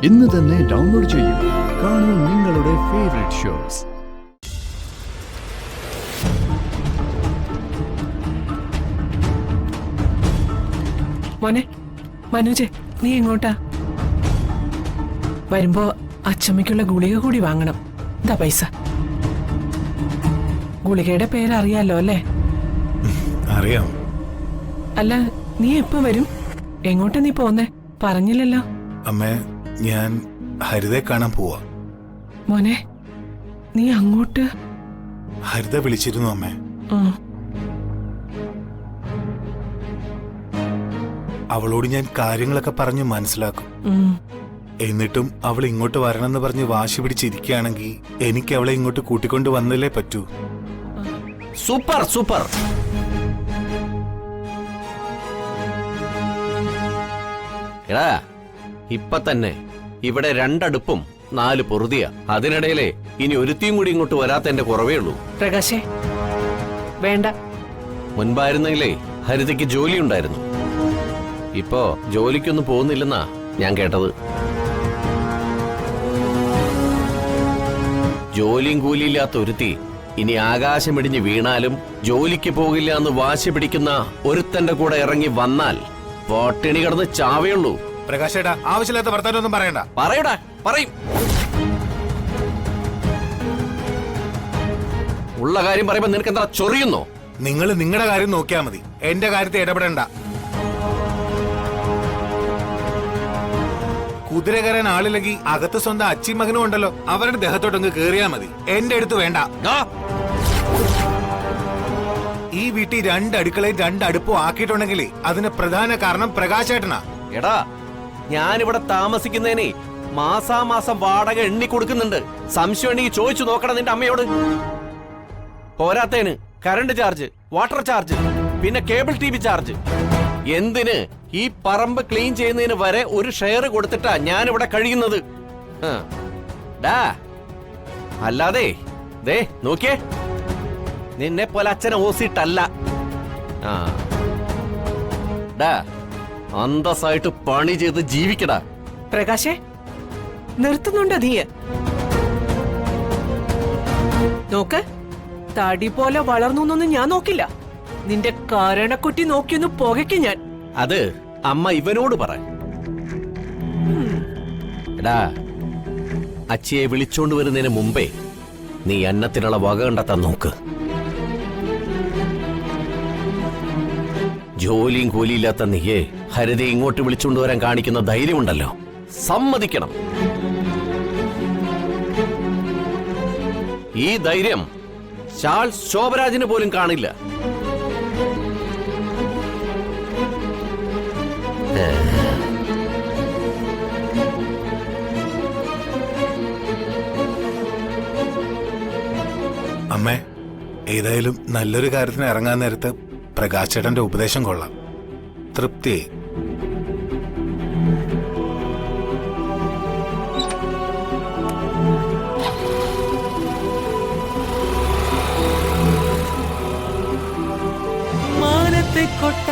ഇന്ന് തന്നെ ഡൗൺലോഡ് ചെയ്യൂ. കാണൂ നിങ്ങളുടെ ഫേവറേറ്റ് ഷോസ്. മോനെ, മനോജ്, നീ എങ്ങോട്ടാ? വരുമ്പോ അച്ചമ്മയ്ക്കുള്ള ഗുളിക കൂടി വാങ്ങണം. എന്താ പൈസ? ഗുളികയുടെ പേരറിയാലോ അല്ലേ? അറിയാം. അല്ല, നീ എപ്പോ വരും? എങ്ങോട്ടാ നീ പോന്നേ? പറഞ്ഞില്ലല്ലോ. അമ്മേ, ഞാൻ ഹരിതയെ കാണാൻ പോവാ. മോനെ, നീ അങ്ങോട്ട്? ഹരിത വിളിച്ചിരുന്നു അമ്മേ. അവളോട് ഞാൻ കാര്യങ്ങളൊക്കെ പറഞ്ഞു മനസ്സിലാക്കും. എന്നിട്ടും അവൾ ഇങ്ങോട്ട് വരണമെന്ന് പറഞ്ഞ് വാശി പിടിച്ചിരിക്കുകയാണെങ്കിൽ എനിക്ക് അവളെ ഇങ്ങോട്ട് കൂട്ടിക്കൊണ്ട് വന്നല്ലേ പറ്റൂ. Super super. എടാ, ഇപ്പൊ തന്നെ ഇവിടെ 2 അടുപ്പും 4 പൊറുതിയ. അതിനിടയിലെ ഇനി ഒരുത്തിയും കൂടി ഇങ്ങോട്ട് വരാത്തതിന്റെ കുറവേ ഉള്ളൂ. പ്രകാശേ, വേണ്ട. മുൻപായിരുന്നെങ്കിലേ ഹരിതയ്ക്ക് ജോലി ഉണ്ടായിരുന്നു. ഇപ്പോ ജോലിക്കൊന്നും പോകുന്നില്ലെന്നാ ഞാൻ കേട്ടത്. ജോലിയും കൂലിയില്ലാത്ത ഒരുത്തി ഇനി ആകാശമിടിഞ്ഞ് വീണാലും ജോലിക്ക് പോകില്ല എന്ന് വാശി പിടിക്കുന്ന ഒരുത്തന്റെ കൂടെ ഇറങ്ങി വന്നാൽ പട്ടിണി കിടന്ന് ചാവേയുള്ളൂ. പ്രകാശേട്ടാ, ആവശ്യമില്ലാത്ത വർത്തമാനമൊന്നും പറയണ്ട. പറയൂടാ, പറയും. ഉള്ള കാര്യം പറയുമ്പോ നിനക്ക് എന്താ ചൊറിയുന്നോ? നിങ്ങൾ നിങ്ങളുടെ കാര്യം നോക്കിയാ മതി, എന്റെ കാര്യത്തിൽ ഇടപെടണ്ട. കുതിര കയറാൻ ആളില്ലെങ്കിൽ അകത്ത് സ്വന്തം അച്ഛൻ മകനും ഉണ്ടല്ലോ, അവരുടെ ദേഹത്തോട്ടങ്ങ് കേറിയാ മതി. എന്റെ അടുത്ത് വേണ്ട. ഈ വീട്ടിൽ 2 അടുക്കളയും 2 അടുപ്പും ആക്കിയിട്ടുണ്ടെങ്കിലേ അതിന് പ്രധാന കാരണം പ്രകാശേട്ടനാ. എടാ, ഞാനിവിടെ താമസിക്കുന്നതിനെ മാസാമാസം വാടക എണ്ണി കൊടുക്കുന്നുണ്ട്. സംശയം ഉണ്ടെങ്കിൽ ചോദിച്ചു നോക്കണം നിന്റെ അമ്മയോട്. പോരാത്തേന് കറണ്ട് ചാർജ്, വാട്ടർ ചാർജ്, പിന്നെ കേബിൾ TV ചാർജ്. എന്തിന് ഈ പറമ്പ് ക്ലീൻ ചെയ്യുന്നതിന് വരെ ഒരു ഷെയർ കൊടുത്തിട്ടാ ഞാനിവിടെ കഴിയുന്നത്. അല്ലാതെ ദേ നോക്കിയേ, നിന്നെ പോലെ അച്ഛനെ ഓസിട്ടല്ല. അന്തസ്സായിട്ട് പണി ചെയ്ത് ജീവിക്കടാ. പ്രകാശേ, നിർത്തുന്നുണ്ടോ നീ? നോക്ക്, തടി പോലെ വളർന്നു ഞാൻ നോക്കില്ല. നിന്റെ കാരണക്കുറ്റി നോക്കിയൊന്ന് പുകയ്ക്കും ഞാൻ. അത് അമ്മ ഇവനോട് പറ. എടാ, അച്ഛയെ വിളിച്ചോണ്ട് വരുന്നതിന് മുമ്പേ നീ അന്നത്തിനുള്ള വക കണ്ടെത്താൻ നോക്ക്. ജോലിയും കൂലിയില്ലാത്ത നീയെ ഹരിതയെ ഇങ്ങോട്ട് വിളിച്ചോണ്ട് വരാൻ കാണിക്കുന്ന ധൈര്യമുണ്ടല്ലോ, സമ്മതിക്കണം. ഈ ധൈര്യം ചാൾസ് ശോഭരാജിന് പോലും കാണില്ല. അമ്മേ, ഏതായാലും നല്ലൊരു കാര്യത്തിന് ഇറങ്ങാൻ നേരത്ത് പ്രകാശേട്ടന്റെ ഉപദേശം കൊള്ളാം. തൃപ്തി. മാനത്തെ കൊട്ട